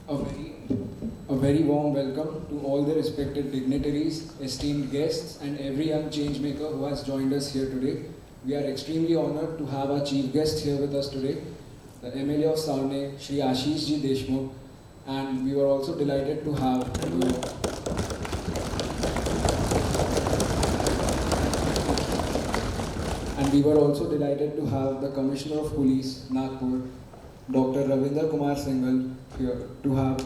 A very, a very warm welcome to all the respected dignitaries, esteemed guests, and every young changemaker who has joined us here today. We are extremely honored to have our chief guest here with us today, the MLA of Sarne, Shri Ashish Ji Deshmukh, and we were also delighted to have the Commissioner of Police, Nagpur, Dr. Ravinder Kumar Singhal, here to have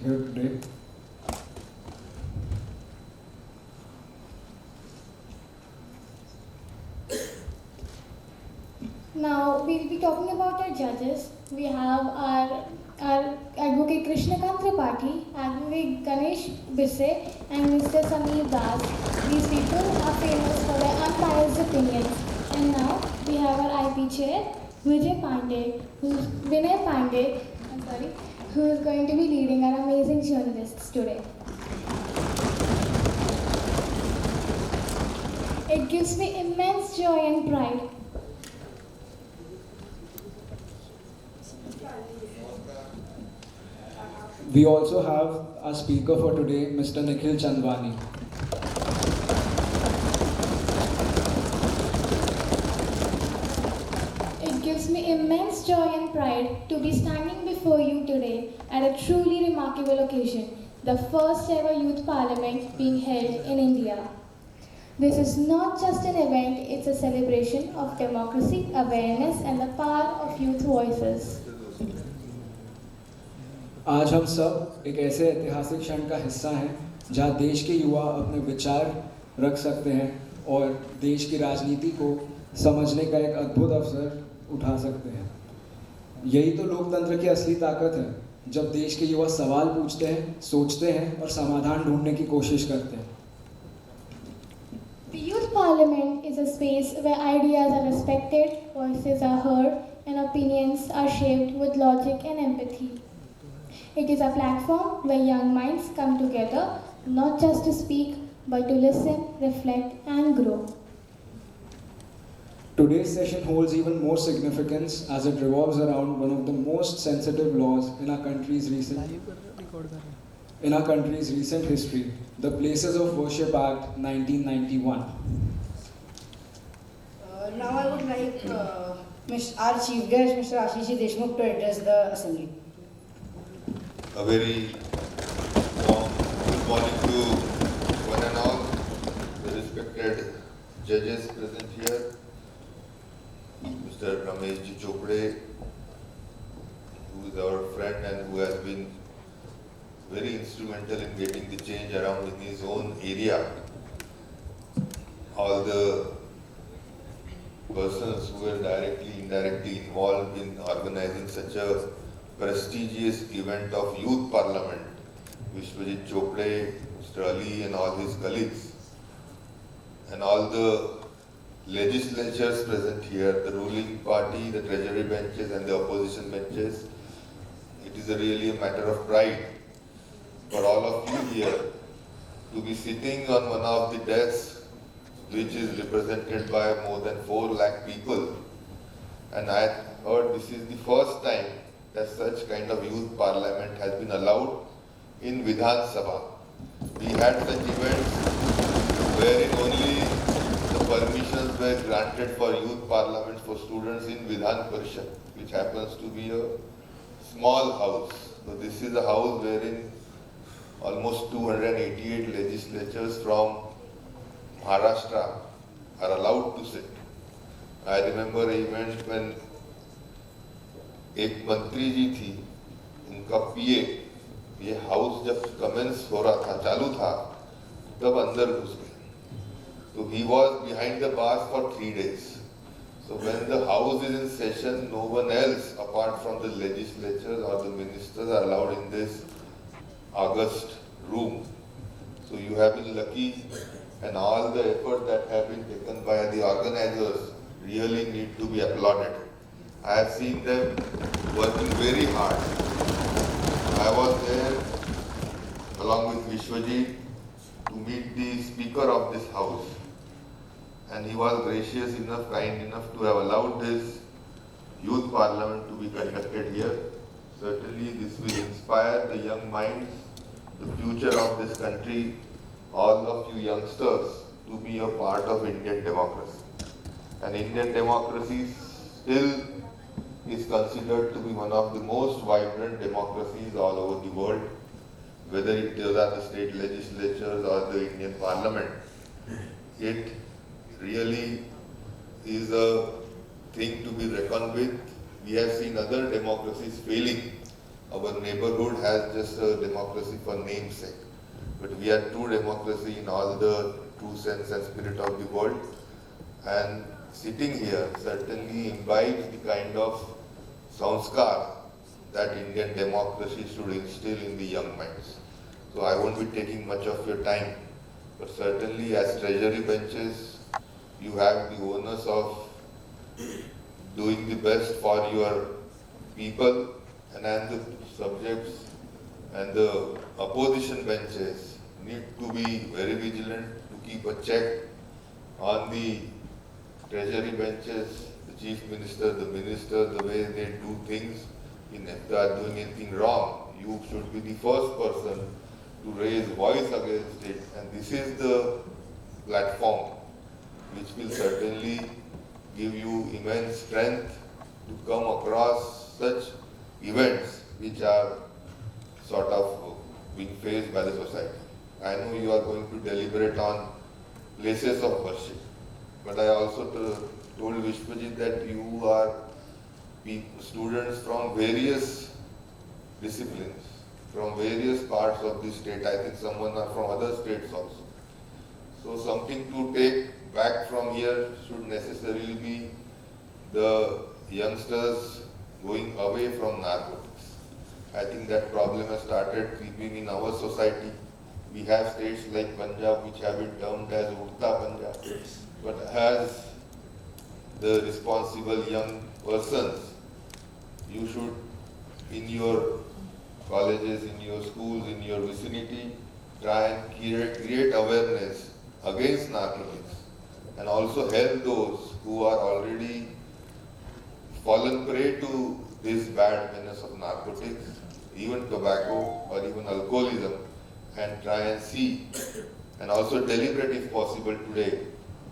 here today. Now we'll be talking about our judges. We have our Advocate Krishnakant Tripathi, Advocate Ganesh Bisse, and Mr. Sameer Das. These people are famous for their unbiased opinions. And now we have our IP chair, Vinay Pandey, who is going to be leading our amazing journalists today. It gives me immense joy and pride. We also have our speaker for today, Mr. Nikhil Chandwani. It gives me immense joy and pride to be standing before you today at a truly remarkable occasion, the first ever youth parliament being held in India. This is not just an event, it's a celebration of democracy, awareness, and the power of youth voices. आज हम सब एक ऐसे ऐतिहासिक क्षण का हिस्सा हैं जहां देश के युवा अपने विचार रख सकते हैं और देश की राजनीति को समझने का एक अद्भुत अवसर उठा सकते हैं। यही तो लोकतंत्र की असली ताकत है, जब देश के युवा सवाल पूछते हैं, सोचते हैं और समाधान ढूंढने की कोशिश करते हैं। The Youth Parliament is a space where ideas are respected, voices are heard, and opinions are shaped with logic and empathy. It is a platform where young minds come together, not just to speak, but to listen, reflect, and grow. Today's session holds even more significance as it revolves around one of the most sensitive laws in our country's recent history, the Places of Worship Act 1991. Now I would like our chief guest, Mr. Ashish Deshmukh, to address the assembly. A very warm good morning to one and all, the respected judges present here, Mr. Ramesh Ji Chopde, who is our friend and who has been very instrumental in getting the change around in his own area. All the persons who were directly, indirectly involved in organizing such a prestigious event of Youth Parliament, Vishwajit Chopde, Mr. Ali and all his colleagues, and all the legislatures present here, the ruling party, the treasury benches and the opposition benches. It is really a matter of pride for all of you here to be sitting on one of the desks which is represented by more than 4 lakh people. And I heard this is the first time that such kind of youth parliament has been allowed in Vidhan Sabha. We had such events wherein only the permissions were granted for youth parliaments for students in Vidhan Parishad, which happens to be a small house. So this is a house wherein almost 288 legislatures from Maharashtra are allowed to sit. I remember an event when एक मंत्री जी थी, उनका पीए, ये house जब commence हो रहा था, चालू था, तब अंदर घुस गए. So he was behind the bars for 3 days. So when the house is in session, no one else apart from the legislatures or the ministers are allowed in this august room. So you have been lucky, and all the effort that have been taken by the organizers really need to be applauded. I have seen them working very hard. I was there along with Vishwajit to meet the Speaker of this House, and he was gracious enough, kind enough to have allowed this youth parliament to be conducted here. Certainly this will inspire the young minds, the future of this country, all of you youngsters to be a part of Indian democracy. And Indian democracy still is considered to be one of the most vibrant democracies all over the world, whether it is at the state legislatures or the Indian Parliament. It really is a thing to be reckoned with. We have seen other democracies failing. Our neighborhood has just a democracy for namesake. But we are true democracy in all the true sense and spirit of the world. And sitting here certainly imbibes the kind of sanskar that Indian democracy should instill in the young minds. So I won't be taking much of your time, but certainly as treasury benches, you have the onus of doing the best for your people, and as the subjects and the opposition benches need to be very vigilant to keep a check on the treasury benches, the chief minister, the minister, the way they do things. If they are doing anything wrong, you should be the first person to raise voice against it, and this is the platform which will certainly give you immense strength to come across such events which are sort of being faced by the society. I know you are going to deliberate on places of worship, but I also told Vishwajit that you are students from various disciplines, from various parts of the state. I think someone are from other states also. So something to take back from here should necessarily be the youngsters going away from narcotics. I think that problem has started creeping in our society. We have states like Punjab which have been termed as Udta Punjab, but as the responsible young persons, you should, in your colleges, in your schools, in your vicinity, try and create awareness against narcotics, and also help those who are already fallen prey to this bad menace of narcotics, even tobacco or even alcoholism, and try and see, and also deliberate if possible today,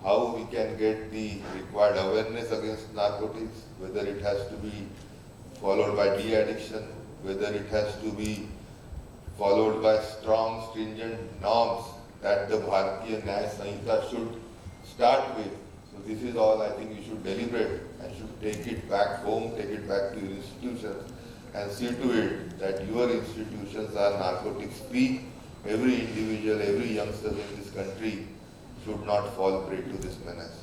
how we can get the required awareness against narcotics, whether it has to be followed by de-addiction, whether it has to be followed by strong, stringent norms that the Bharatiya Nyaya Sanhita should start with. So this is all I think you should deliberate and should take it back home, take it back to your institutions, and see to it that your institutions are narcotics free. Every individual, every youngster in this country should not fall prey to this menace.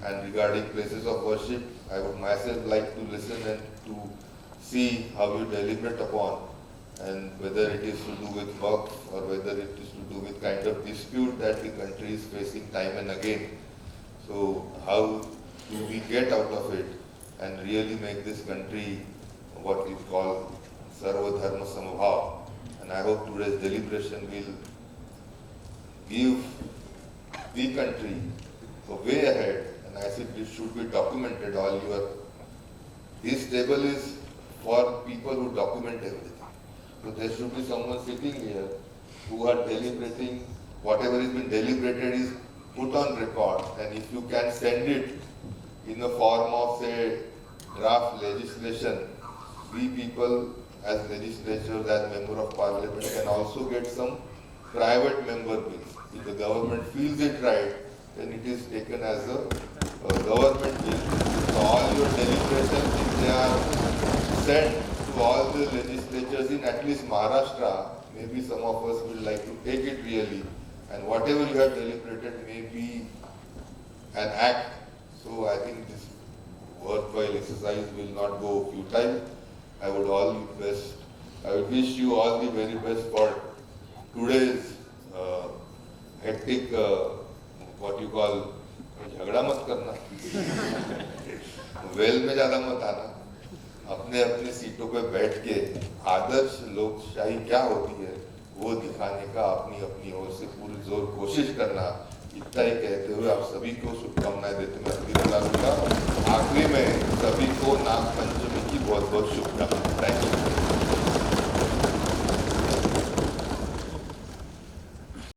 And regarding places of worship, I would myself like to listen and to see how you deliberate upon, and whether it is to do with work or whether it is to do with kind of dispute that the country is facing time and again. So how do we get out of it and really make this country what we call Sarva Dharma Samabhav? And I hope today's deliberation will give the country a way ahead. And I said this should be documented. This table is for people who document everything. So there should be someone sitting here who are deliberating, whatever has been deliberated is put on record, and if you can send it in the form of, say, draft legislation, we people as legislatures, as member of parliament can also get some private member bills. If the government feels it right, then it is taken as a government bill. So all your deliberations, if they are sent to all the legislatures in at least Maharashtra, maybe some of us will like to take it really, and whatever you have deliberated may be an act. So I think this worthwhile exercise will not go futile. I would wish you all the very best for today's hectic, what you call, झगड़ा मत करना, well में ज्यादा मत आना, अपने अपने सीटों पे बैठ के आदर्श लोकशाही क्या होती है वो दिखाने का अपनी अपनी ओर से पूरी जोर कोशिश करना। इतना ही कहते हुए आप सभी को शुभकामनाएं देते मैं अपनी करूँगा। आखिरी में सभी को नाग पंचमी की बहुत बहुत शुभकामनाएं। Thank you.